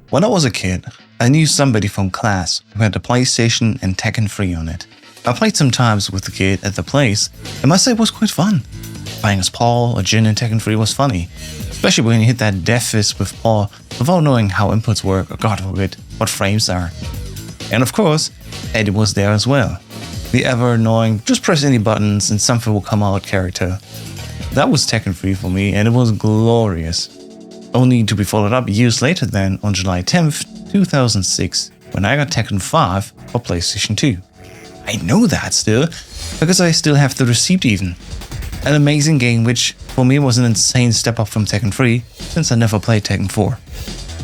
When I was a kid, I knew somebody from class who had a PlayStation and Tekken 3 on it. I played sometimes with the kid at the place, and must say it was quite fun. Playing as Paul or Jin in Tekken 3 was funny, especially when you hit that death fist with Paul without knowing how inputs work or, God forbid, what frames are. And of course, Eddy was there as well. The ever annoying, just press any buttons and something will come out character. That was Tekken 3 for me, and it was glorious. Only to be followed up years later then, on July 10th, 2006, when I got Tekken 5 for PlayStation 2. I know that still, because I still have the receipt even. An amazing game which, for me, was an insane step up from Tekken 3, since I never played Tekken 4.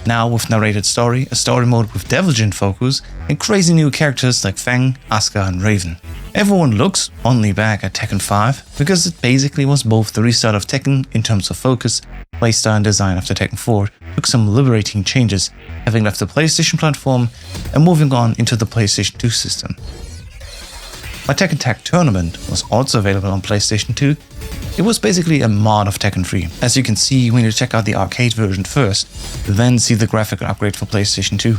Now with narrated story, a story mode with Deviljin focus, and crazy new characters like Fang, Asuka and Raven. Everyone looks fondly back at Tekken 5, because it basically was both the restart of Tekken in terms of focus, playstyle and design after Tekken 4 took some liberating changes, having left the PlayStation platform and moving on into the PlayStation 2 system. My Tekken Tag Tournament was also available on PlayStation 2. It was basically a mod of Tekken 3, as you can see when you check out the arcade version first, then see the graphical upgrade for PlayStation 2.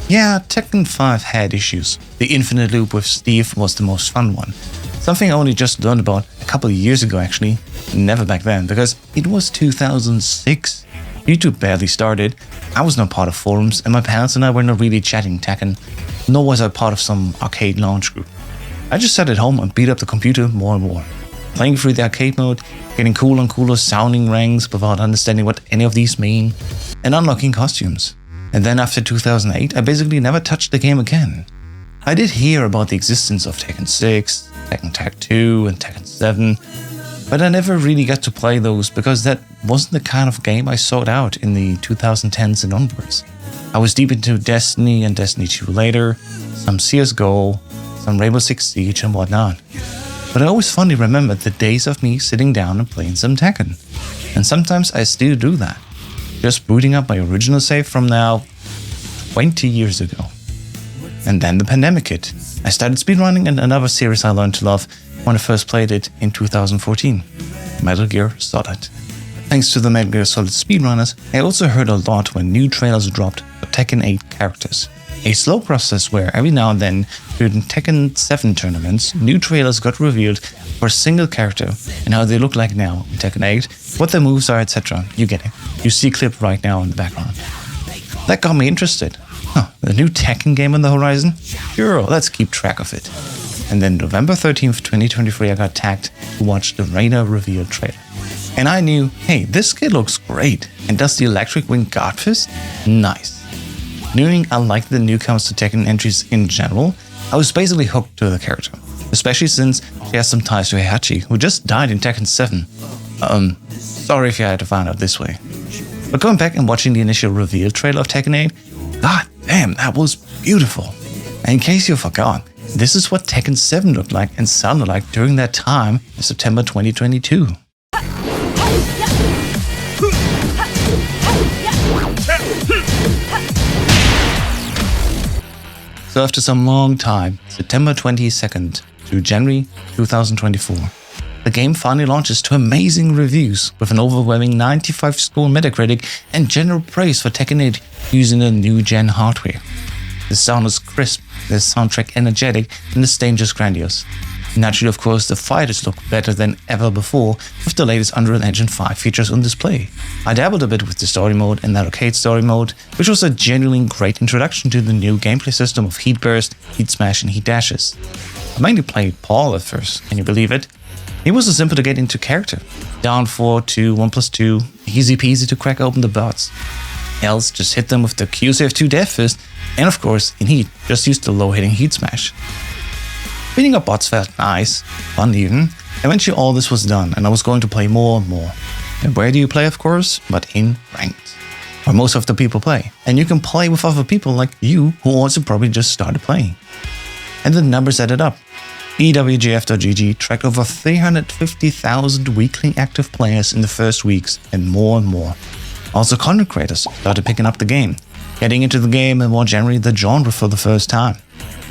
Yeah, Tekken 5 had issues. The infinite loop with Steve was the most fun one. Something I only just learned about a couple of years ago actually, never back then, because it was 2006. YouTube barely started, I was not part of forums, and my parents and I were not really chatting Tekken, nor was I part of some arcade launch group. I just sat at home and beat up the computer more and more, playing through the arcade mode, getting cooler and cooler sounding ranks without understanding what any of these mean, and unlocking costumes. And then after 2008, I basically never touched the game again. I did hear about the existence of Tekken 6, Tekken Tag 2 and Tekken 7, but I never really got to play those because that wasn't the kind of game I sought out in the 2010s and onwards. I was deep into Destiny and Destiny 2 later, some CSGO, some Rainbow Six Siege and whatnot. But I always fondly remember the days of me sitting down and playing some Tekken. And sometimes I still do that. Just booting up my original save from now 20 years ago. And then the pandemic hit. I started speedrunning, and another series I learned to love when I first played it in 2014. Metal Gear Solid. Thanks to the Metal Gear Solid speedrunners, I also heard a lot when new trailers dropped for Tekken 8 characters. A slow process where every now and then, during Tekken 7 tournaments, new trailers got revealed for a single character and how they look like now in Tekken 8, what their moves are, etc. You get it. You see a clip right now in the background. That got me interested. The new Tekken game on the horizon? Sure, let's keep track of it. And then November 13th, 2023, I got tagged to watch the Reina reveal trailer. And I knew, hey, this kid looks great. And does the electric wing God Fist? Nice. Knowing I liked the newcomers to Tekken entries in general, I was basically hooked to the character. Especially since she has some ties to Heihachi, who just died in Tekken 7. Sorry if you had to find out this way. But going back and watching the initial reveal trailer of Tekken 8, god damn, that was beautiful. And in case you forgot, this is what Tekken 7 looked like and sounded like during that time in September 2022. So after some long time, September 22nd to January 2024, the game finally launches to amazing reviews with an overwhelming 95 score Metacritic and general praise for Tekken 8 using the new gen hardware. The sound is crisp, the soundtrack energetic, and the stage is grandiose. Naturally, of course, the fighters look better than ever before with the latest Unreal Engine 5 features on display. I dabbled a bit with the story mode and that arcade story mode, which was a genuinely great introduction to the new gameplay system of Heat Burst, Heat Smash and Heat Dashes. I mainly played Paul at first, can you believe it? He was so simple to get into character. Down 4, 2, 1+2, easy peasy to crack open the bots. Else just hit them with the QCF2 Death Fist, and of course, in Heat, just use the low-hitting Heat Smash. Beating up bots felt nice, fun even. Eventually all this was done and I was going to play more and more. And where do you play, of course? But in Ranked, where most of the people play. And you can play with other people like you who also probably just started playing. And the numbers added up. EWGF.GG tracked over 350,000 weekly active players in the first weeks and more. Also content creators started picking up the game, getting into the game and more generally the genre for the first time.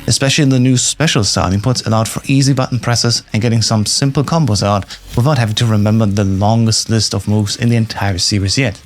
Especially the new special style inputs allowed for easy button presses and getting some simple combos out without having to remember the longest list of moves in the entire series yet.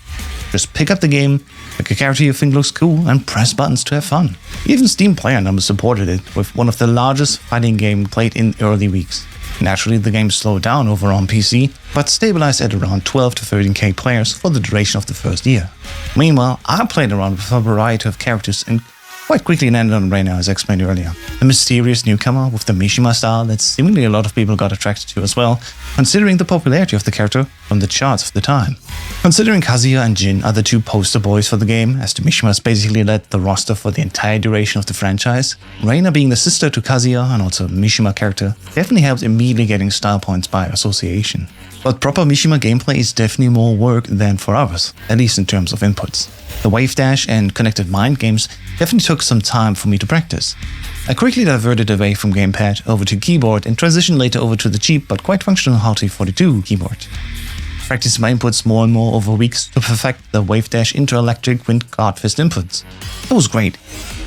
Just pick up the game, Pick a character you think looks cool and press buttons to have fun. Even Steam player numbers supported it, with one of the largest fighting games played in early weeks. Naturally, the game slowed down over on PC, but stabilized at around 12 to 13k players for the duration of the first year. Meanwhile, I played around with a variety of characters and quite quickly landed on Reina, as explained earlier. The mysterious newcomer with the Mishima style that seemingly a lot of people got attracted to as well, considering the popularity of the character from the charts of the time. Considering Kazuya and Jin are the two poster boys for the game, as the Mishimas basically led the roster for the entire duration of the franchise, Reina being the sister to Kazuya and also a Mishima character definitely helped immediately getting style points by association. But proper Mishima gameplay is definitely more work than for others, at least in terms of inputs. The wave dash and connected mind games definitely took some time for me to practice. I quickly diverted away from gamepad over to keyboard and transitioned later over to the cheap but quite functional HT42 keyboard. Practiced my inputs more and more over weeks to perfect the wave dash into electric wind guard fist inputs. It was great,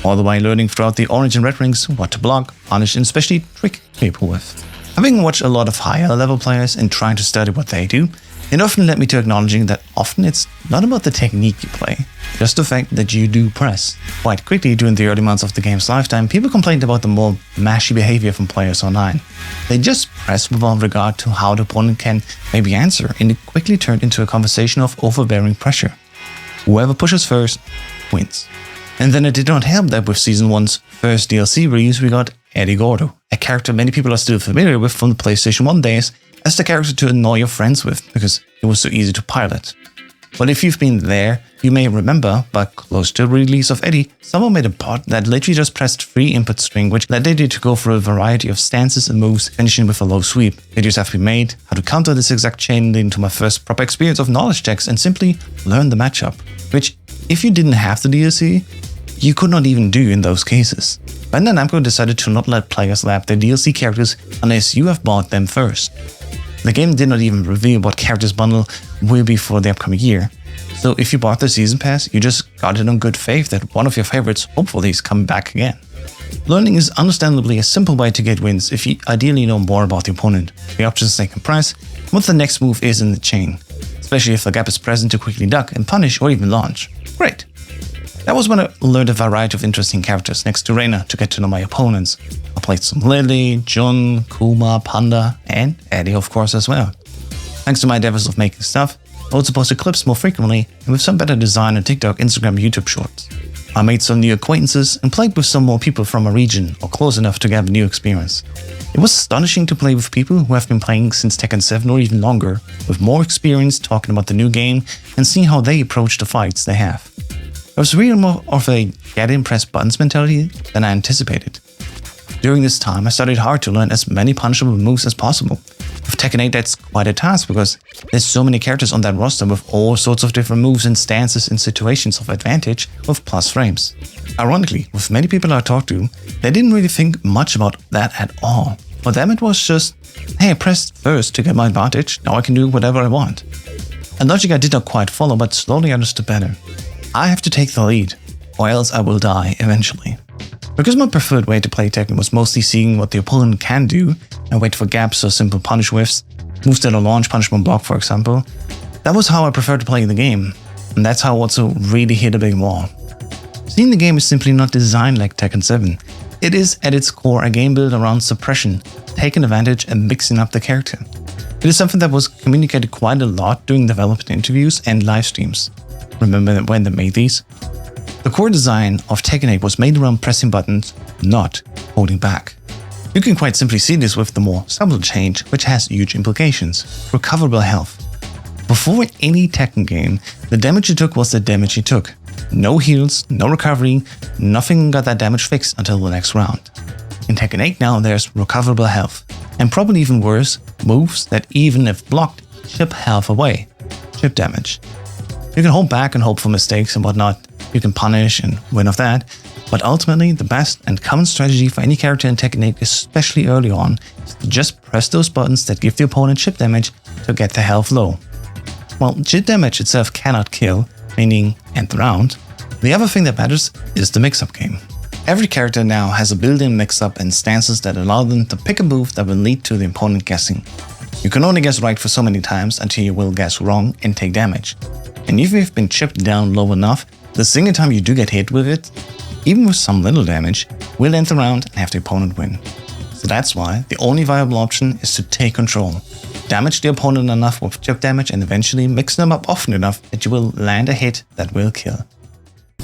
all the while learning throughout the orange and red rings what to block, punish and especially trick people with. Having watched a lot of higher level players and trying to study what they do, it often led me to acknowledging that often it's not about the technique you play, just the fact that you do press. Quite quickly during the early months of the game's lifetime, people complained about the more mashy behavior from players online. They just press without regard to how the opponent can maybe answer, and it quickly turned into a conversation of overbearing pressure. Whoever pushes first wins. And then it did not help that with Season 1's first DLC release we got Eddy Gordo, a character many people are still familiar with from the PlayStation 1 days, as the character to annoy your friends with, because it was so easy to pilot. But if you've been there, you may remember, but close to the release of Eddy, someone made a bot that literally just pressed 3 input string, which led Eddy to go for a variety of stances and moves, finishing with a low sweep. Videos have been made, how to counter this exact chain, leading to my first proper experience of knowledge checks and simply learn the matchup, which, if you didn't have the DLC, you could not even do in those cases. Bandai Namco decided to not let players lap their DLC characters unless you have bought them first. The game did not even reveal what characters bundle will be for the upcoming year, so if you bought the season pass, you just got it on good faith that one of your favorites hopefully is coming back again. Learning is understandably a simple way to get wins if you ideally know more about the opponent, the options they can press, and what the next move is in the chain, especially if the gap is present to quickly duck and punish or even launch. Great! That was when I learned a variety of interesting characters next to Reina to get to know my opponents. I played some Lily, Jun, Kuma, Panda, and Eddy of course as well. Thanks to my endeavors of making stuff, I was supposed to clips more frequently and with some better design on TikTok, Instagram, YouTube shorts. I made some new acquaintances and played with some more people from my region or close enough to get a new experience. It was astonishing to play with people who have been playing since Tekken 7 or even longer, with more experience talking about the new game and seeing how they approach the fights they have. I was really more of a get in press buttons mentality than I anticipated. During this time, I studied hard to learn as many punishable moves as possible. With Tekken 8, that's quite a task because there's so many characters on that roster with all sorts of different moves and stances in situations of advantage with plus frames. Ironically, with many people I talked to, they didn't really think much about that at all. For them it was just, hey, I pressed first to get my advantage, now I can do whatever I want. A logic I did not quite follow but slowly understood better. I have to take the lead, or else I will die eventually. Because my preferred way to play Tekken was mostly seeing what the opponent can do and wait for gaps or simple punish whiffs, moves that are launch, punishable block for example, that was how I preferred to play the game, and that's how I also really hit a big wall. Seeing the game is simply not designed like Tekken 7. It is at its core a game built around suppression, taking advantage and mixing up the character. It is something that was communicated quite a lot during development interviews and live streams. Remember when they made these? The core design of Tekken 8 was made around pressing buttons, not holding back. You can quite simply see this with the more subtle change, which has huge implications. Recoverable health. Before any Tekken game, the damage you took was the damage you took. No heals, no recovery, nothing got that damage fixed until the next round. In Tekken 8 now there's recoverable health, and probably even worse, moves that even if blocked, chip health away. Chip damage. You can hold back and hope for mistakes and whatnot, you can punish and win off that, but ultimately the best and common strategy for any character in Tekken 8, especially early on, is to just press those buttons that give the opponent chip damage to get the health low. While chip damage itself cannot kill, meaning end the round, the other thing that matters is the mix-up game. Every character now has a built-in mix-up and stances that allow them to pick a move that will lead to the opponent guessing. You can only guess right for so many times until you will guess wrong and take damage. And if you've been chipped down low enough, The single time you do get hit with it, even with some little damage, will end the round and have the opponent win. So that's why the only viable option is to take control. Damage the opponent enough with chip damage and eventually mix them up often enough that you will land a hit that will kill.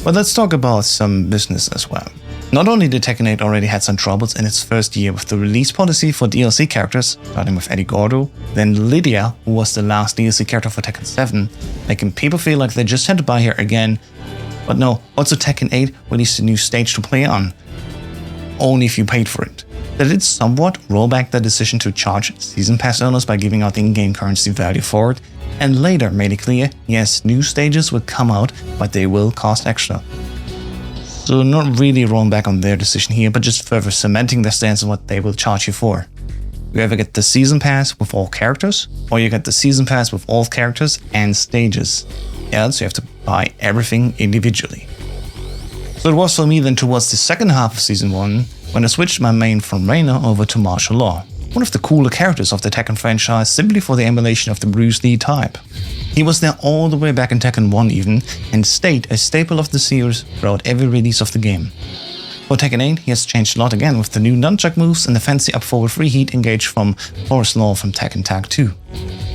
But let's talk about some business as well. Not only did Tekken 8 already had some troubles in its first year with the release policy for DLC characters, starting with Eddy Gordo, then Lydia, who was the last DLC character for Tekken 7, making people feel like they just had to buy her again. But no, also Tekken 8 released a new stage to play on, only if you paid for it. They did somewhat roll back the decision to charge Season Pass owners by giving out the in-game currency value for it, and later made it clear, yes, new stages will come out, but they will cost extra. So not really rolling back on their decision here, but just further cementing their stance on what they will charge you for. You either get the Season Pass with all characters, or you get the Season Pass with all characters and stages. Else you have to buy everything individually. So it was for me then towards the second half of Season 1, when I switched my main from Reina over to Martial Law, one of the cooler characters of the Tekken franchise simply for the emulation of the Bruce Lee type. He was there all the way back in Tekken 1 even, and stayed a staple of the series throughout every release of the game. For Tekken 8, he has changed a lot again with the new nunchuck moves and the fancy up forward free heat engage from Forest Law from Tekken Tag 2.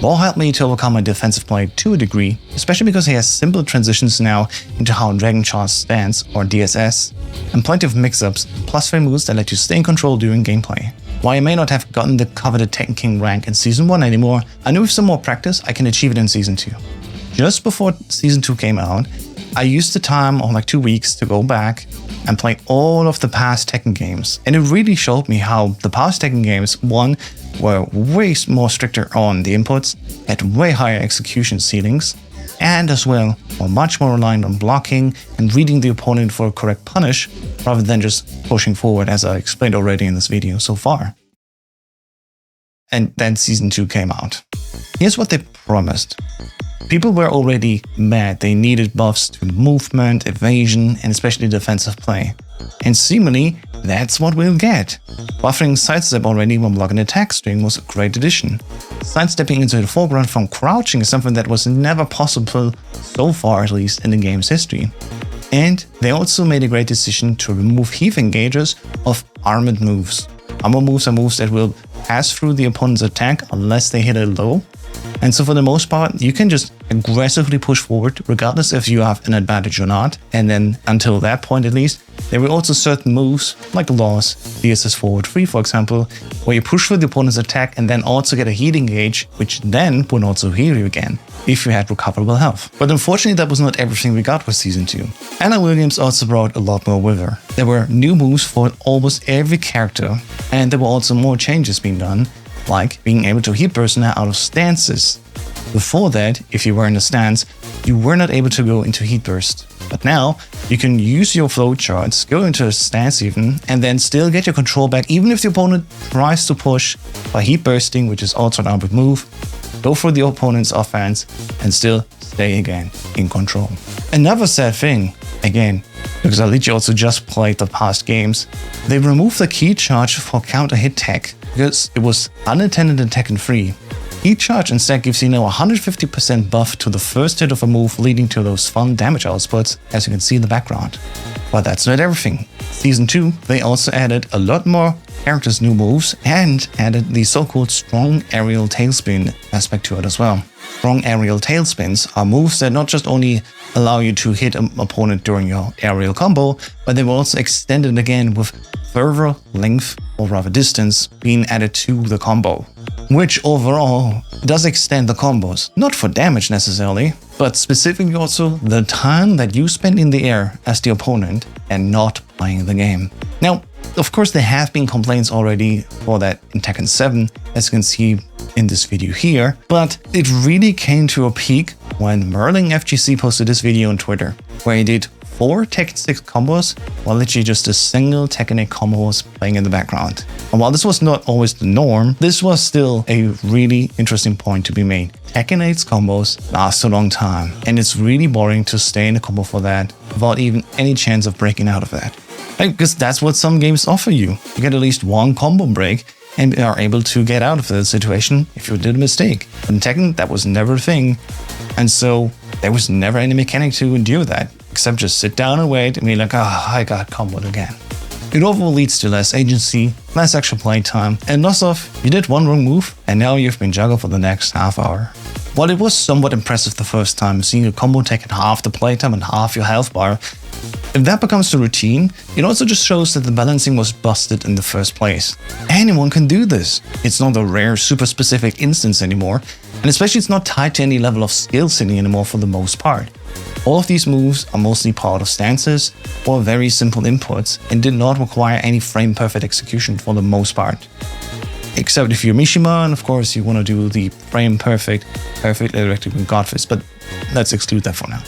Law helped me to overcome my defensive play to a degree, especially because he has simple transitions now into how Dragon Charge stands, or DSS, and plenty of mix-ups and +3 moves that let you stay in control during gameplay. While I may not have gotten the coveted Tekken King rank in Season 1 anymore, I knew with some more practice I can achieve it in Season 2. Just before Season 2 came out, I used the time of like 2 weeks to go back and play all of the past Tekken games, and it really showed me how the past Tekken games, one, were way more stricter on the inputs, had way higher execution ceilings, and as well were much more reliant on blocking and reading the opponent for a correct punish rather than just pushing forward, as I explained already in this video so far. And then Season 2 came out. Here's what they promised. People were already mad they needed buffs to movement, evasion, and especially defensive play. And seemingly, that's what we'll get. Buffering sidestep already when blocking attack string was a great addition. Sidestepping into the foreground from crouching is something that was never possible, so far at least, in the game's history. And they also made a great decision to remove heave engagers of armored moves. Armor moves are moves that will pass through the opponent's attack unless they hit a low. And so for the most part, you can just aggressively push forward regardless if you have an advantage or not. And then until that point at least, there were also certain moves like Law's DSS forward 3 for example, where you push through the opponent's attack and then also get a healing gauge, which then would also heal you again if you had recoverable health. But unfortunately that was not everything we got with Season 2. Anna Williams also brought a lot more with her. There were new moves for almost every character, and there were also more changes being done, like being able to heat burst now out of stances. Before that, if you were in a stance, you were not able to go into heat burst. But now, you can use your flow charts, go into a stance even, and then still get your control back even if the opponent tries to push by heat bursting, which is also an armored move, go for the opponent's offense, and still stay again in control. Another sad thing, again, because I literally also just played the past games, they removed the key charge for counter hit tech because it was unintended in Tekken 3. Key charge instead gives you now 150% buff to the first hit of a move, leading to those fun damage outputs, as you can see in the background. But that's not everything. Season 2, they also added a lot more characters' new moves and added the so-called strong aerial tailspin aspect to it as well. Strong aerial tailspins are moves that not just only allow you to hit an opponent during your aerial combo, but they were also extended again with further length, or rather distance, being added to the combo. Which overall does extend the combos, not for damage necessarily, but specifically also the time that you spend in the air as the opponent and not playing the game. Now, of course there have been complaints already for that in Tekken 7, as you can see in this video here, but it really came to a peak when Merling FGC posted this video on Twitter, where he did 4 Tekken 6 combos, while literally just a single Tekken 8 combo was playing in the background. And while this was not always the norm, this was still a really interesting point to be made. Tekken 8's combos last a long time, and it's really boring to stay in a combo for that without even any chance of breaking out of that. Because that's what some games offer you. You get at least one combo break and are able to get out of the situation if you did a mistake. But in Tekken, that was never a thing, and so there was never any mechanic to endure that. except just sit down and wait and be like, oh, I got comboed again. It overall leads to less agency, less actual playtime, and loss of, you did one wrong move, and now you've been juggled for the next half hour. While it was somewhat impressive the first time, seeing a combo taking half the playtime and half your health bar, if that becomes the routine, it also just shows that the balancing was busted in the first place. Anyone can do this. It's not a rare, super specific instance anymore, and especially it's not tied to any level of skill setting anymore for the most part. All of these moves are mostly part of stances or very simple inputs and did not require any frame-perfect execution for the most part. Except if you're Mishima, and of course you want to do the frame-perfect, electric godfist, but let's exclude that for now.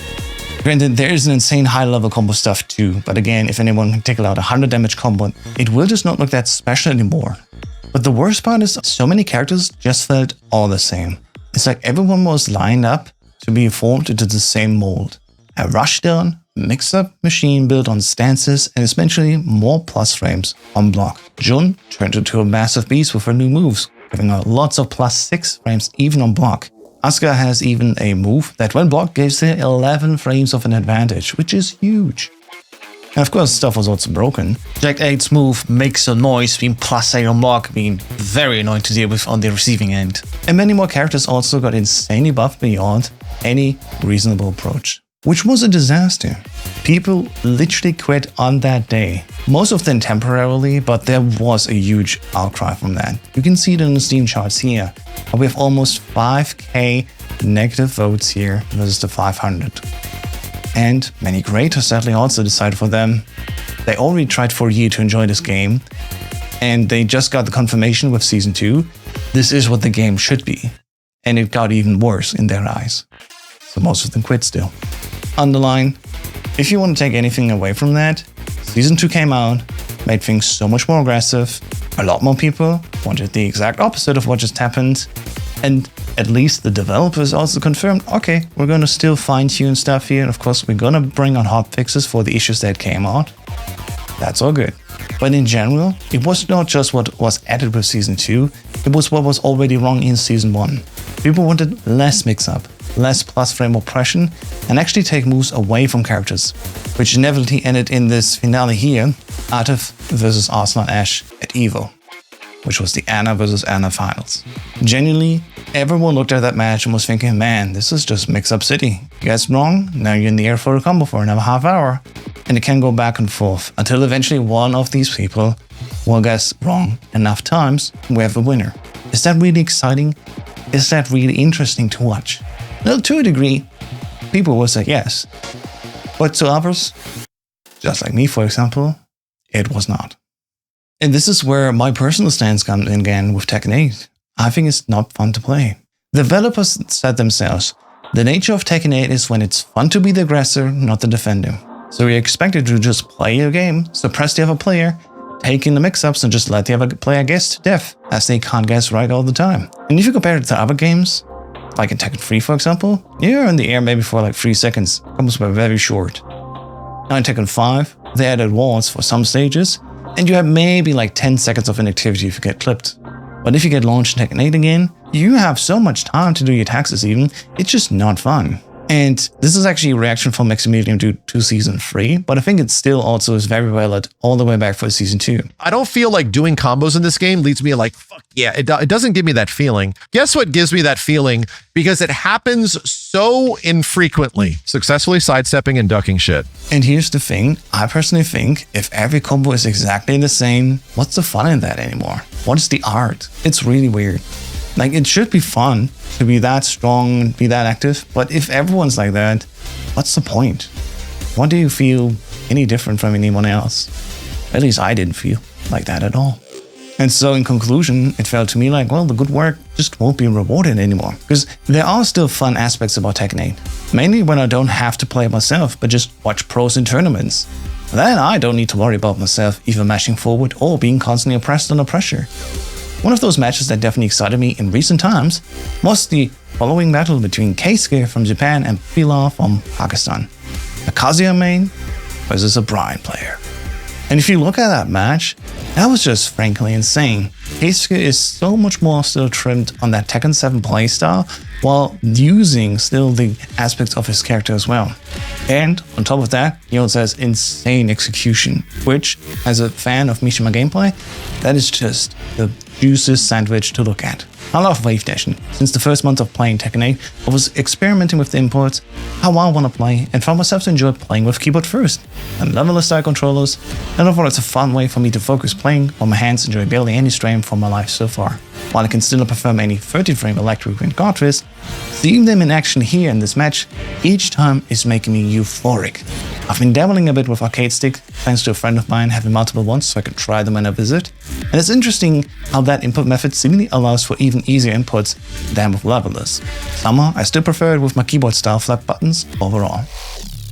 Granted, there is an insane high-level combo stuff too, but again, if anyone can tickle out a 100 damage combo, it will just not look that special anymore. But the worst part is so many characters just felt all the same. It's like everyone was lined up to be formed into the same mold. A rushdown, mix-up machine built on stances and essentially more plus frames on block. Jun turned into a massive beast with her new moves, giving her lots of +6 frames even on block. Asuka has even a move that when blocked gives her 11 frames of an advantage, which is huge. And of course, stuff was also broken. Jack 8's move makes a noise being +8 on block, being very annoying to deal with on the receiving end. And many more characters also got insanely buffed beyond any reasonable approach, which was a disaster. People literally quit on that day. Most of them temporarily, but there was a huge outcry from that. You can see it in the Steam charts here. We have almost 5k negative votes here versus the 500. And many creators sadly also decided for them. They already tried for a year to enjoy this game, and they just got the confirmation with Season 2. This is what the game should be. And it got even worse in their eyes. So most of them quit still. Underline, if you want to take anything away from that, Season 2 came out, made things so much more aggressive. A lot more people wanted the exact opposite of what just happened. And at least the developers also confirmed, okay, we're going to still fine-tune stuff here. And of course, we're going to bring on hot fixes for the issues that came out. That's all good. But in general, it was not just what was added with Season 2, it was what was already wrong in Season 1. People wanted less mix-up, less plus frame oppression, and actually take moves away from characters, which inevitably ended in this finale here, Atif versus Arsenal Ash at EVO, which was the Anna versus Anna finals. Genuinely, everyone looked at that match and was thinking, man, this is just mix-up city. You guys wrong, now you're in the air for a combo for another half hour. And it can go back and forth until eventually one of these people will guess wrong enough times, we have a winner. Is that really exciting? Is that really interesting to watch? Well, to a degree, people will say yes. But to others, just like me for example, it was not. And this is where my personal stance comes in again with Tekken 8. I think it's not fun to play. The developers said themselves, the nature of Tekken 8 is when it's fun to be the aggressor, not the defender. So you're expected to just play your game, suppress the other player, take in the mix-ups and just let the other player guess to death, as they can't guess right all the time. And if you compare it to other games, like in Tekken 3 for example, you're in the air maybe for like 3 seconds, combos were very short. Now in Tekken 5, they added walls for some stages, and you have maybe like 10 seconds of inactivity if you get clipped. But if you get launched in Tekken 8 again, you have so much time to do your taxes even, it's just not fun. And this is actually a reaction from Maximilian due to Season 3, but I think it still also is very valid all the way back for Season 2. I don't feel like doing combos in this game leads me like, fuck yeah, it doesn't give me that feeling. Guess what gives me that feeling? Because it happens so infrequently, successfully sidestepping and ducking shit. And here's the thing, I personally think if every combo is exactly the same, what's the fun in that anymore? What is the art? It's really weird. Like, it should be fun to be that strong, be that active, but if everyone's like that, what's the point? Why do you feel any different from anyone else? At least I didn't feel like that at all. And so in conclusion, it felt to me like, well, the good work just won't be rewarded anymore. Because there are still fun aspects about Tekken 8. Mainly when I don't have to play it myself, but just watch pros in tournaments. Then I don't need to worry about myself either mashing forward or being constantly oppressed under pressure. One of those matches that definitely excited me in recent times was the following battle between Keisuke from Japan and Pilar from Pakistan. A Kazuya main versus a Brian player. And if you look at that match, that was just frankly insane. 𝐾𝐮 is so much more still trimmed on that Tekken 7 playstyle, while using still the aspects of his character as well. And on top of that, he also has insane execution, which, as a fan of Mishima gameplay, that is just the juiciest sandwich to look at. I love wave dashing. Since the first month of playing Tekken 8, I was experimenting with the inputs, how I want to play, and found myself to enjoy playing with keyboard first, and levelless style controllers, and overall it's a fun way for me to focus playing while my hands enjoy barely any strain from my life so far. While I can still perform any 13-frame electric and guard twist, seeing them in action here in this match each time is making me euphoric. I've been dabbling a bit with arcade stick thanks to a friend of mine having multiple ones so I can try them when I visit, and it's interesting how that input method seemingly allows for even easier inputs than with levelers. Somehow I still prefer it with my keyboard style flap buttons overall.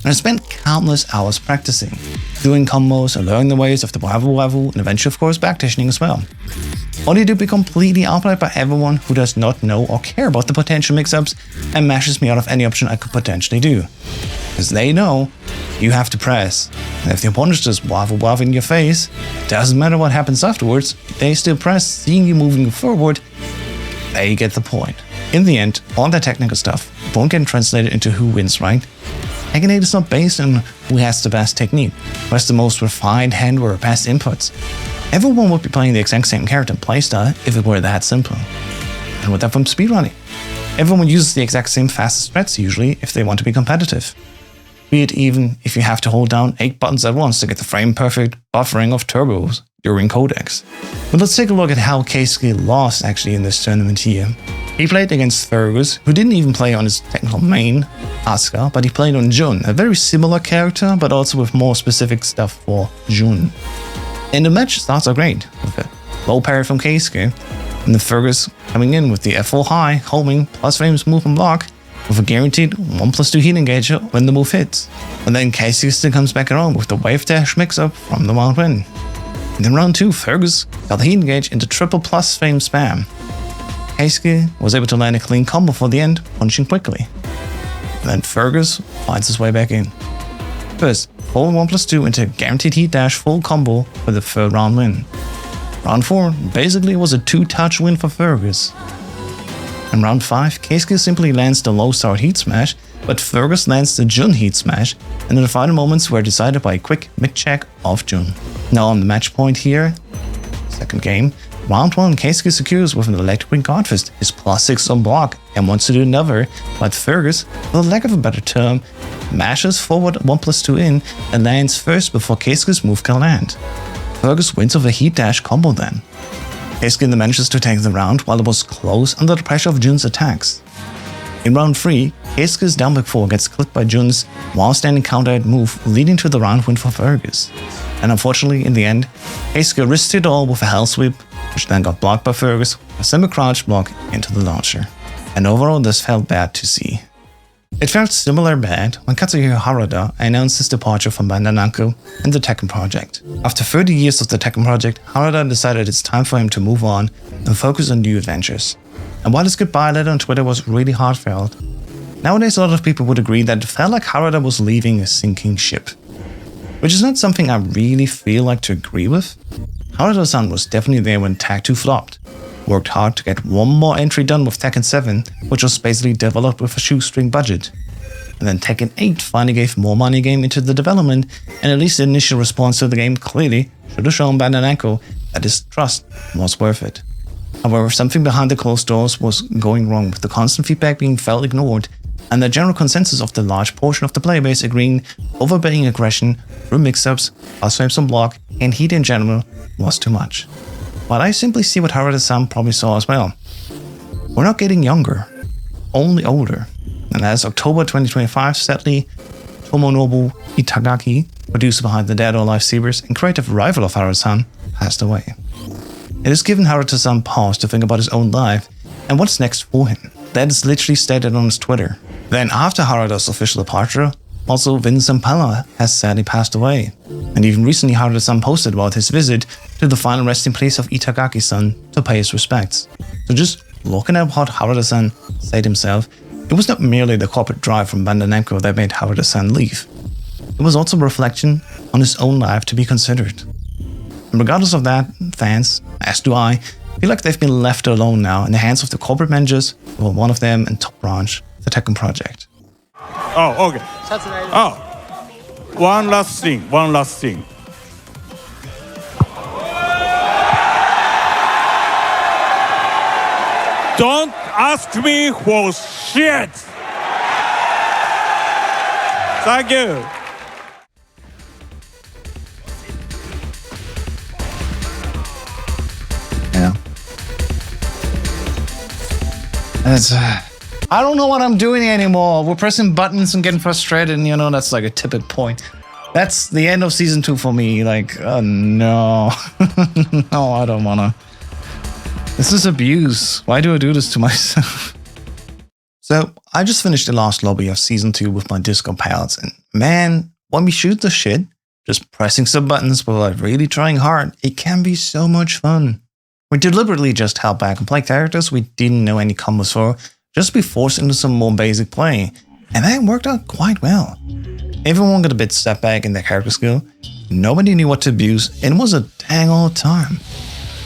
And I spent countless hours practicing, doing combos and learning the ways of the wavu and eventually of course backdashing as well. Only to be completely outplayed by everyone who does not know or care about the potential mix-ups and mashes me out of any option I could potentially do. Because they know you have to press, and if the opponent just wavu in your face, doesn't matter what happens afterwards, they still press, seeing you moving forward, they get the point. In the end, all that technical stuff won't get translated into who wins, right? Tekken 8 is not based on who has the best technique, who has the most refined handwork or best inputs. Everyone would be playing the exact same character and playstyle if it were that simple. And with that from speedrunning, everyone uses the exact same fastest threads usually if they want to be competitive. Be it even if you have to hold down 8 buttons at once to get the frame-perfect buffering of turbos during codecs. But let's take a look at how 𝐾𝐮 lost actually in this tournament here. He played against 𝐿, who didn't even play on his technical main, Asuka, but he played on 𝐿, a very similar character, but also with more specific stuff for 𝐿. And the match starts out great, with a low parry from 𝐾𝐮, and the 𝐿 coming in with the F4 high, homing, plus frames move and block, with a guaranteed 1+2 heat engager when the move hits. And then 𝐾𝐮 still comes back around with the wave dash mix-up from the round win. And in round 2, 𝐿 got the heat engage into triple plus frame spam. 𝐾𝐮 was able to land a clean combo for the end, punching quickly. And then 𝐿 finds his way back in. First, full 1+2 into guaranteed heat dash full combo for the third round win. Round 4 basically was a 2-touch win for 𝐿. In round 5, 𝐾𝐮 simply lands the low start heat smash, but 𝐿 lands the 𝐿 heat smash, and the final moments were decided by a quick mid-check of 𝐿. Now on the match point here, second game, round 1 𝐾𝐮 secures with an electric guard fist his +6 on block and wants to do another, but 𝐿, for the lack of a better term, mashes forward 1+2 in and lands first before 𝐾𝐮's move can land. 𝐿 wins with a heat dash combo then. 𝐾𝐮 then manages to take the round while it was close under the pressure of 𝐿's attacks. In round 3, 𝐾𝐮's down back 4 gets clipped by 𝐿's while standing counter move, leading to the round win for 𝐿. And unfortunately, in the end, 𝐾𝐮 risked it all with a hell sweep, which then got blocked by 𝐿, a semi-crouch block into the launcher. And overall, this felt bad to see. It felt similar bad when Katsuhiro Harada announced his departure from Bandai Namco and the Tekken project. After 30 years of the Tekken project, Harada decided it's time for him to move on and focus on new adventures. And while his goodbye letter on Twitter was really heartfelt, nowadays a lot of people would agree that it felt like Harada was leaving a sinking ship. Which is not something I really feel like to agree with. Harada-san was definitely there when Tag 2 flopped, worked hard to get one more entry done with Tekken 7, which was basically developed with a shoestring budget. And then Tekken 8 finally gave more money game into the development, and at least the initial response to the game clearly should have shown Bandai Namco that his trust was worth it. However, something behind the closed doors was going wrong, with the constant feedback being felt ignored, and the general consensus of the large portion of the player base agreeing overbearing aggression through mix-ups, plus frames on block, and heat in general was too much. But I simply see what Harada-san probably saw as well. We're not getting younger, only older. And as October 2025, sadly, Tomonobu Itagaki, producer behind the Dead or Alive series and creative rival of Harada-san, passed away. It has given Harada-san pause to think about his own life and what's next for him. That is literally stated on his Twitter. Then after Harada's official departure, also Vincent Pella has sadly passed away. And even recently Harada-san posted about his visit to the final resting place of Itagaki-san to pay his respects. So just looking at what Harada-san said himself, it was not merely the corporate drive from Bandai Namco that made Harada-san leave. It was also a reflection on his own life to be considered. And regardless of that, fans, as do I, I feel like they've been left alone now in the hands of the corporate managers, well, one of them and top branch, the Tekken project. Oh, okay. Oh, one last thing. Don't ask me for shit. Thank you. Yeah. I don't know what I'm doing anymore. We're pressing buttons and getting frustrated, and that's like a tipping point. That's the end of season 2 for me. Like, oh no. No, I don't wanna. This is abuse. Why do I do this to myself? So, I just finished the last lobby of season 2 with my disco pals, and man, when we shoot the shit, just pressing some buttons without really trying hard, it can be so much fun. We deliberately just held back and played characters we didn't know any combos for, just to be forced into some more basic play, and that worked out quite well. Everyone got a bit step back in their character skill, nobody knew what to abuse, and it was a dang old time.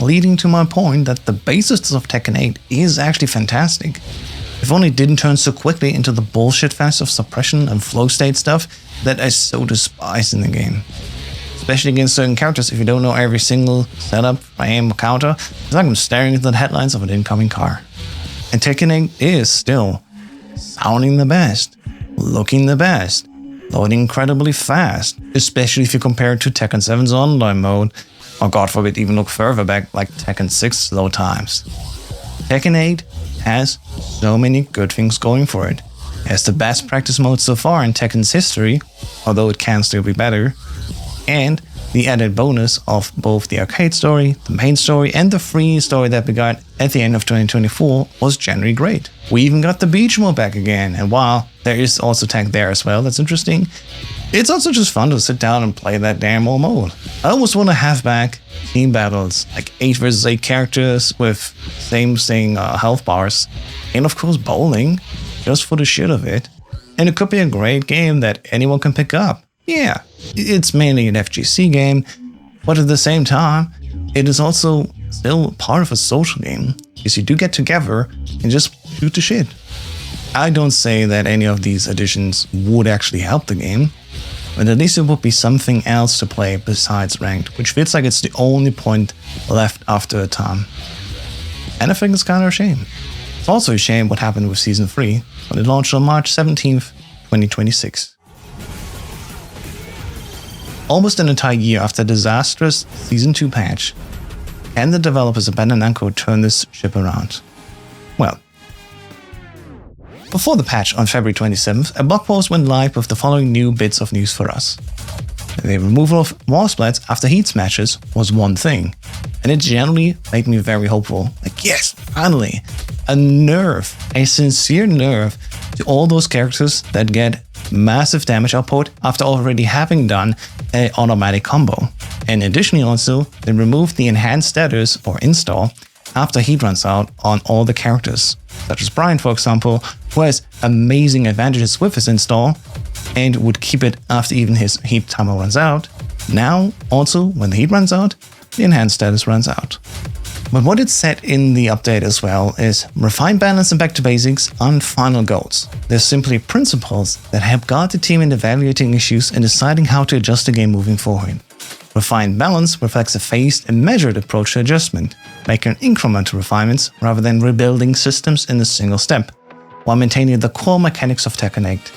Leading to my point that the basis of Tekken 8 is actually fantastic. If only it didn't turn so quickly into the bullshit fest of suppression and flow state stuff that I so despise in the game. Especially against certain characters, if you don't know every single setup, aim, or counter, it's like I'm staring into the headlights of an incoming car. And Tekken 8 is still sounding the best, looking the best, loading incredibly fast, especially if you compare it to Tekken 7's online mode, or God forbid even look further back like Tekken 6's load times. Tekken 8 has so many good things going for it. It has the best practice mode so far in Tekken's history, although it can still be better, and the added bonus of both the arcade story, the main story, and the free story that we got at the end of 2024 was generally great. We even got the beach mode back again, and while there is also tag there as well, that's interesting, it's also just fun to sit down and play that damn old mode. I almost want to have back team battles, like 8 versus 8 characters with same health bars, and of course bowling, just for the shit of it. And it could be a great game that anyone can pick up. Yeah, it's mainly an FGC game, but at the same time, it is also still part of a social game, because you do get together and just shoot the shit. I don't say that any of these additions would actually help the game, but at least it would be something else to play besides ranked, which feels like it's the only point left after a time. And I think it's kind of a shame. It's also a shame what happened with Season 3, when it launched on March 17th, 2026. Almost an entire year after the disastrous Season 2 patch, can the developers abandon Namco turn this ship around? Well, before the patch on February 27th, a blog post went live with the following new bits of news for us. The removal of wall splats after heat smashes was one thing, and it generally made me very hopeful. Like, yes, finally, a nerf, a sincere nerf to all those characters that get massive damage output after already having done an automatic combo. And additionally also, they removed the enhanced status or install after heat runs out on all the characters, such as Brian, for example, who has amazing advantages with his install and would keep it after even his heat timer runs out. Now, also, when the heat runs out, the enhanced status runs out. But what it said in the update as well is refine balance and back to basics aren't final goals. They're simply principles that help guide the team in evaluating issues and deciding how to adjust the game moving forward. Refined balance reflects a phased and measured approach to adjustment, making incremental refinements rather than rebuilding systems in a single step, while maintaining the core mechanics of Tekken 8.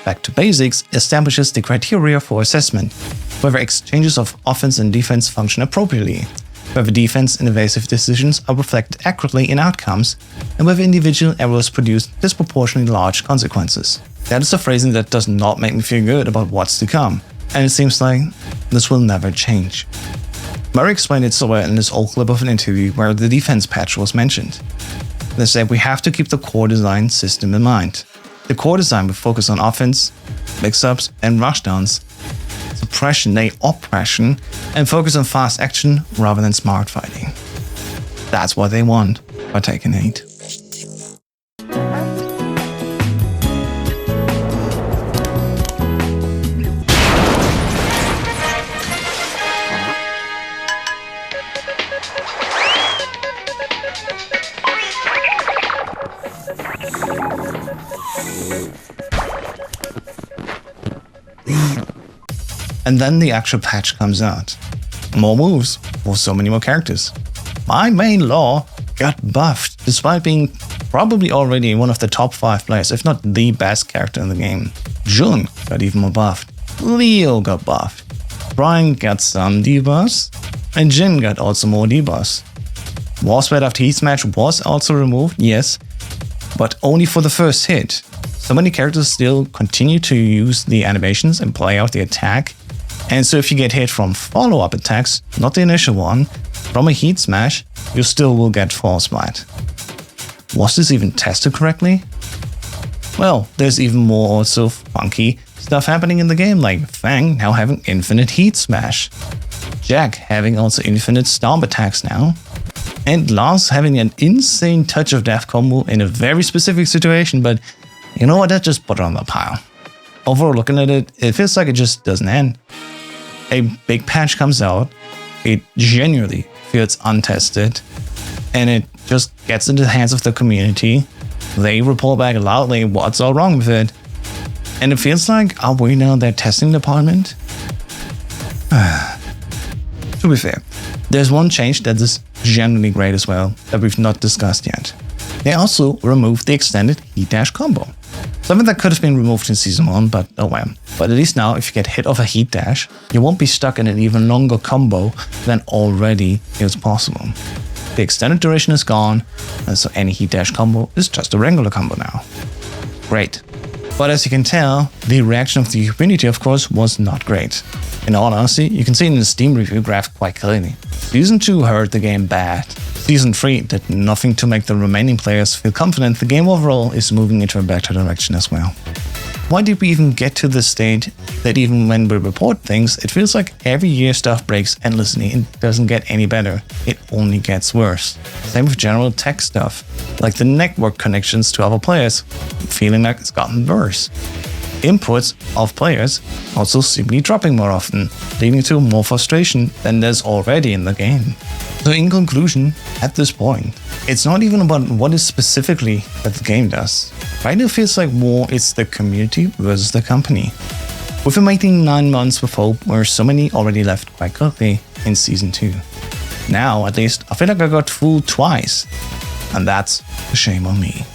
Back to Basics establishes the criteria for assessment, whether exchanges of offense and defense function appropriately, whether defense and evasive decisions are reflected accurately in outcomes, and whether individual errors produce disproportionately large consequences. That is a phrasing that does not make me feel good about what's to come, and it seems like this will never change. Murray explained it so well in this old clip of an interview where the defense patch was mentioned. They said we have to keep the core design system in mind. The core design will focus on offense, mix-ups, and rushdowns, suppression, nay oppression, and focus on fast action rather than smart fighting. That's what they want by Tekken 8. And then the actual patch comes out. More moves for so many more characters. My main Law got buffed despite being probably already one of the top 5 players, if not the best character in the game. Jun got even more buffed. Leo got buffed. Brian got some debuffs. And Jin got also more debuffs. War spread after heat smash was also removed, yes, but only for the first hit. So many characters still continue to use the animations and play out the attack. And so if you get hit from follow-up attacks, not the initial one, from a heat smash, you still will get Force Blight. Was this even tested correctly? Well, there's even more also funky stuff happening in the game, like Fang now having infinite heat smash, Jack having also infinite stomp attacks now, and Lars having an insane touch of death combo in a very specific situation, but you know what, that just put it on the pile. Overall, looking at it, it feels like it just doesn't end. A big patch comes out, it genuinely feels untested, and it just gets into the hands of the community. They report back loudly what's all wrong with it. And it feels like, are we now their testing department? To be fair, there's one change that is genuinely great as well that we've not discussed yet. They also removed the extended heat dash combo. Something that could have been removed in Season 1, but oh well. But at least now, if you get hit off a heat dash, you won't be stuck in an even longer combo than already is possible. The extended duration is gone, and so any heat dash combo is just a regular combo now. Great. But as you can tell, the reaction of the community, of course, was not great. In all honesty, you can see in the Steam review graph quite clearly. Season 2 hurt the game bad. Season 3 did nothing to make the remaining players feel confident the game overall is moving into a better direction as well. Why did we even get to this state that even when we report things, it feels like every year stuff breaks endlessly and doesn't get any better, it only gets worse. Same with general tech stuff, like the network connections to other players, feeling like it's gotten worse. Inputs of players also seemingly dropping more often, leading to more frustration than there's already in the game. So in conclusion, at this point, it's not even about what is specifically that the game does. Right now it feels like more it's the community versus the company. We've been waiting 9 months with hope where so many already left quite quickly in Season 2. Now, at least, I feel like I got fooled twice. And that's a shame on me.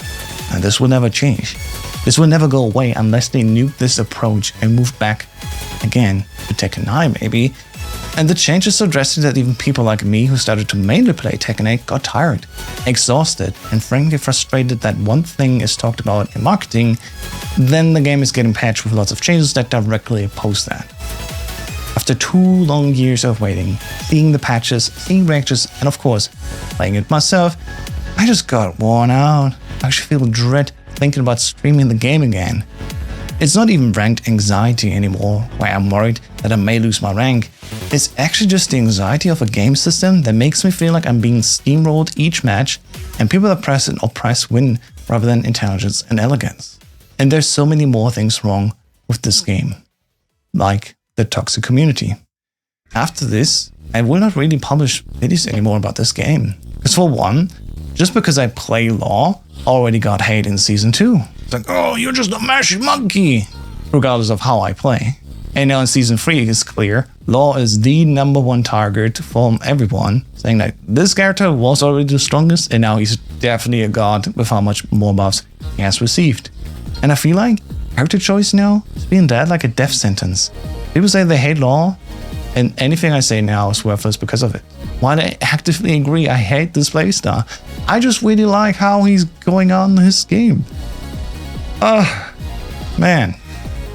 And this will never change. This will never go away unless they nuke this approach and move back again to Tekken 9 maybe. And the change is so drastic that even people like me who started to mainly play Tekken 8 got tired, exhausted, and frankly frustrated that one thing is talked about in marketing, then the game is getting patched with lots of changes that directly oppose that. After 2 long years of waiting, seeing the patches, seeing reactions, and of course, playing it myself, I just got worn out. I actually feel dread thinking about streaming the game again. It's not even ranked anxiety anymore, where I'm worried that I may lose my rank. It's actually just the anxiety of a game system that makes me feel like I'm being steamrolled each match and people that press it or press win rather than intelligence and elegance. And there's so many more things wrong with this game, like the toxic community. After this, I will not really publish videos anymore about this game. Because for one, just because I play Law, already got hate in Season 2. It's like, oh, you're just a mashy monkey, regardless of how I play. And now in Season 3, it's clear, Law is the #1 target from everyone, saying that this character was already the strongest, and now he's definitely a god with how much more buffs he has received. And I feel like character choice now is being dead like a death sentence. People say they hate Law, and anything I say now is worthless because of it. While I actively agree I hate this playstyle, I just really like how he's going on in his game. Man.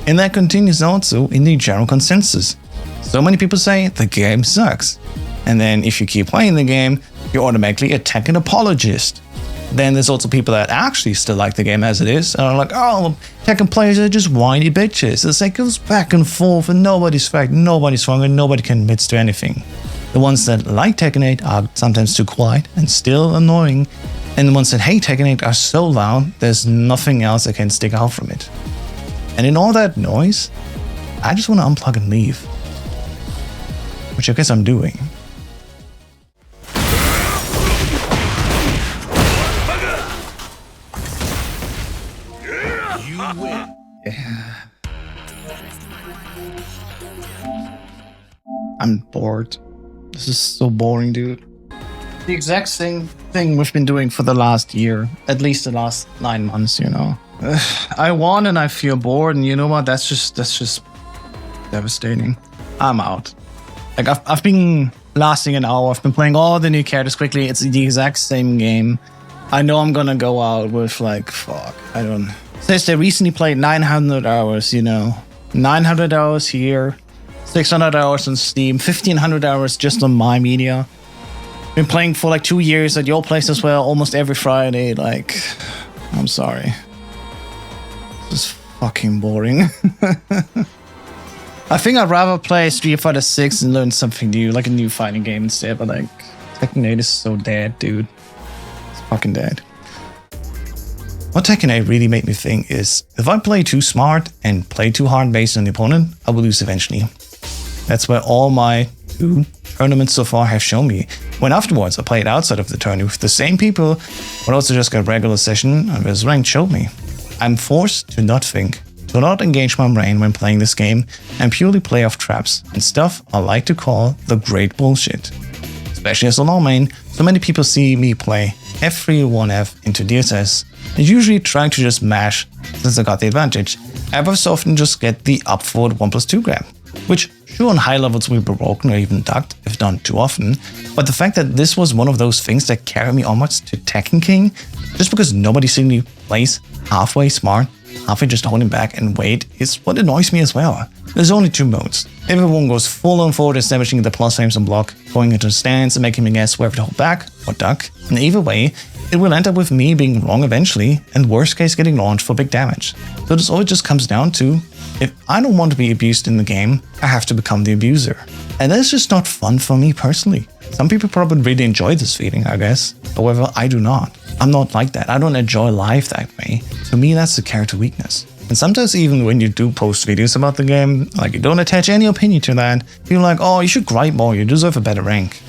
And that continues also in the general consensus. So many people say the game sucks. And then if you keep playing the game, you're automatically a Tekken apologist. Then there's also people that actually still like the game as it is, and are like, oh, Tekken players are just whiny bitches. It's like it goes back and forth and nobody's fact, nobody's wrong, and nobody can admit to anything. The ones that like Tekken 8 are sometimes too quiet and still annoying, and the ones that hate Tekken 8 are so loud, there's nothing else that can stick out from it. And in all that noise, I just want to unplug and leave. Which I guess I'm doing. You win. Yeah. I'm bored. This is so boring, dude. The exact same thing we've been doing for the last year, at least the last 9 months, you know. I won and I feel bored, and you know what? That's just devastating. I'm out. Like I've been lasting an hour. I've been playing all the new characters quickly. It's the exact same game. I know I'm gonna go out with like, fuck, I don't. Says they recently played 900 hours, you know. 900 hours here, 600 hours on Steam, 1500 hours just on my media. Been playing for like 2 years at your place as well, almost every Friday. Like, I'm sorry. This is fucking boring. I think I'd rather play Street Fighter 6 and learn something new, like a new fighting game instead, but like, Tekken 8 is so dead, dude. It's fucking dead. What Tekken 8 really made me think is, if I play too smart and play too hard based on the opponent, I will lose eventually. That's where all my 2 tournaments so far have shown me. When afterwards I played outside of the tournament with the same people, but also just got regular session and was ranked showed me. I'm forced to not think, to not engage my brain when playing this game, and purely play off traps and stuff I like to call the great bullshit. Especially as a law main, so many people see me play F3-1F into DSS, and usually trying to just mash since I got the advantage. Ever so often just get the up forward 1+2 grab, which sure on high levels will be broken or even ducked if done too often, but the fact that this was one of those things that carried me onwards to Tekken King, just because nobody seemingly plays halfway smart, halfway just holding back and wait, is what annoys me as well. There's only 2 modes. Everyone goes full on forward, establishing the plus frames and block, going into stance and making me guess whether to hold back or duck, and either way, it will end up with me being wrong eventually, and worst case getting launched for big damage. So this always just comes down to, if I don't want to be abused in the game, I have to become the abuser. And that's just not fun for me personally. Some people probably really enjoy this feeling, I guess. However, I do not. I'm not like that. I don't enjoy life that way. To me, that's a character weakness. And sometimes even when you do post videos about the game, like you don't attach any opinion to that, people are like, oh, you should grind more, you deserve a better rank.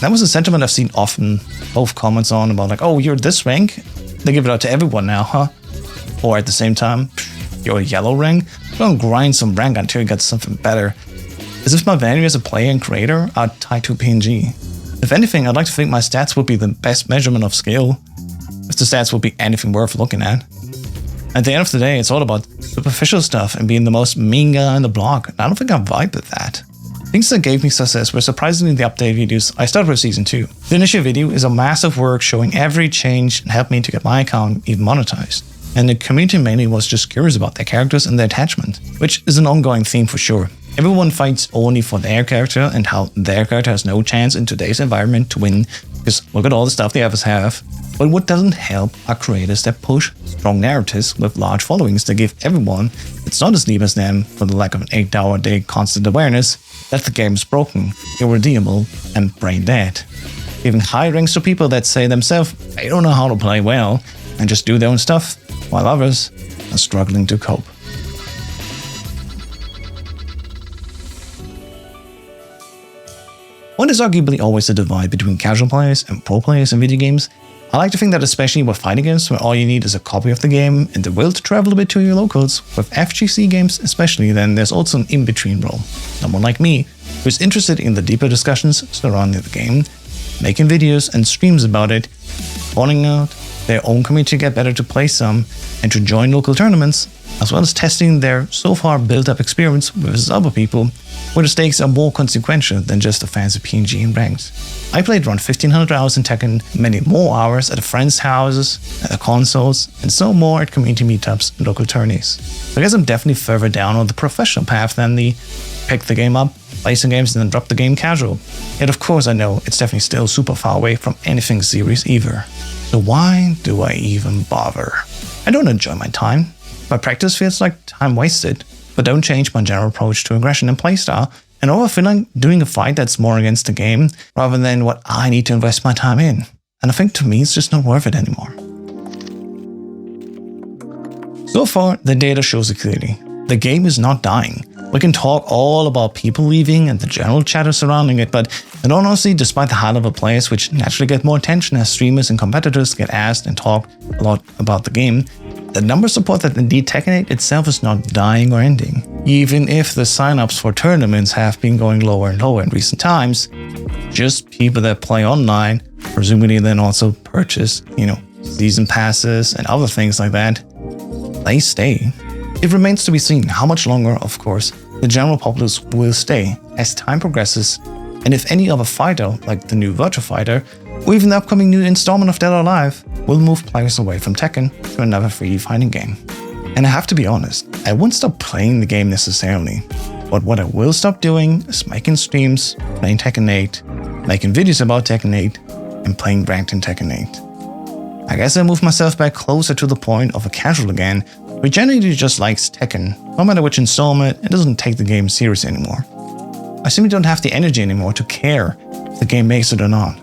That was a sentiment I've seen often, both comments on about like, oh, you're this rank? They give it out to everyone now, huh? Or at the same time, you're a yellow rank? Don't grind some rank until you get something better. As if my value as a player and creator are tied to PNG. If anything, I'd like to think my stats would be the best measurement of skill, if the stats would be anything worth looking at. At the end of the day, it's all about superficial stuff and being the most mean guy in the block, and I don't think I vibe with that. Things that gave me success were surprisingly the update videos I started with Season 2. The initial video is a massive work showing every change and helped me to get my account even monetized. And the community mainly was just curious about their characters and their attachment, which is an ongoing theme for sure. Everyone fights only for their character and how their character has no chance in today's environment to win, because look at all the stuff the others have. But what doesn't help are creators that push strong narratives with large followings that give everyone that's not asleep as them for the lack of an 8-hour-a-day constant awareness that the game is broken, irredeemable, and brain dead. Giving high ranks to people that say themselves they don't know how to play well and just do their own stuff, while others are struggling to cope. What is arguably always a divide between casual players and pro players in video games, I like to think that especially with fighting games where all you need is a copy of the game and the will to travel a bit to your locals, with FGC games especially, then there's also an in-between role. Someone like me, who is interested in the deeper discussions surrounding the game, making videos and streams about it, calling out their own community to get better to play some, and to join local tournaments, as well as testing their so far built-up experience with other people, where the stakes are more consequential than just a fancy PNG and ranked. I played around 1500 hours in Tekken, many more hours at friends' houses, at the consoles, and so more at community meetups and local tourneys. So I guess I'm definitely further down on the professional path than the pick the game up, play some games and then drop the game casual. Yet of course I know it's definitely still super far away from anything serious either. So why do I even bother? I don't enjoy my time. My practice feels like time wasted, but don't change my general approach to aggression and playstyle, and all I feel like doing a fight that's more against the game rather than what I need to invest my time in. And I think to me it's just not worth it anymore. So far, the data shows it clearly. The game is not dying. We can talk all about people leaving and the general chatter surrounding it, but in all honesty, despite the high-level players which naturally get more attention as streamers and competitors get asked and talked a lot about the game, the numbers support that indeed Tekken 8 itself is not dying or ending. even if the signups for tournaments have been going lower and lower in recent times, just people that play online, presumably then also purchase, season passes and other things like that, they stay. It remains to be seen how much longer, of course, the general populace will stay as time progresses, and if any other fighter, like the new Virtua Fighter, or even the upcoming new installment of Dead or Alive, will move players away from Tekken to another 3D fighting game. And I have to be honest, I won't stop playing the game necessarily, but what I will stop doing is making streams, playing Tekken 8, making videos about Tekken 8, and playing ranked in Tekken 8. I guess I moved myself back closer to the point of a casual again, who genuinely just likes Tekken, no matter which installment, and doesn't take the game serious anymore. I simply don't have the energy anymore to care if the game makes it or not.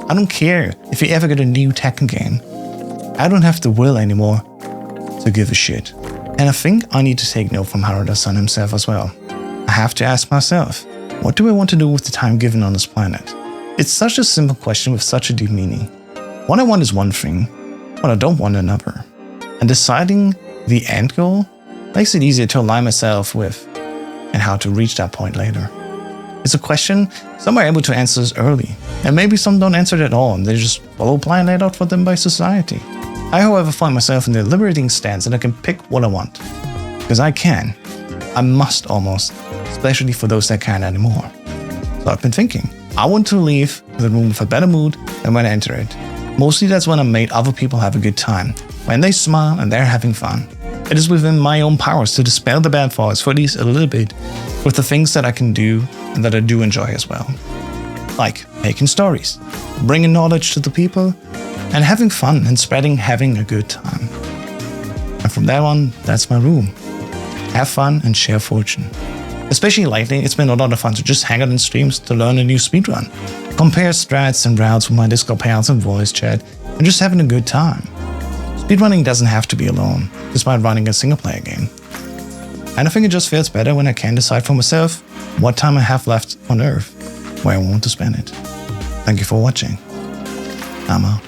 I don't care if you ever get a new Tekken game. I don't have the will anymore to give a shit. And I think I need to take note from Harada-san himself as well. I have to ask myself, what do I want to do with the time given on this planet? It's such a simple question with such a deep meaning. What I want is one thing, what I don't want another. And deciding the end goal makes it easier to align myself with and how to reach that point later. It's a question some are able to answer early, and maybe some don't answer it at all and they just follow a plan laid out for them by society. I, however, find myself in the liberating stance that I can pick what I want. Because I can. I must almost, especially for those that can't anymore. So I've been thinking, I want to leave the room with a better mood than when I enter it. Mostly that's when I made other people have a good time, when they smile and they're having fun. It is within my own powers to dispel the bad thoughts for at least a little bit with the things that I can do and that I do enjoy as well. Like making stories, bringing knowledge to the people, and having fun and having a good time. And from that on, that's my room. Have fun and share fortune. Especially lately, it's been a lot of fun to just hang out in streams to learn a new speedrun, compare strats and routes with my Discord pals and voice chat, and just having a good time. Speedrunning doesn't have to be alone, despite running a single-player game. And I think it just feels better when I can decide for myself what time I have left on Earth, where I want to spend it. Thank you for watching. I'm out.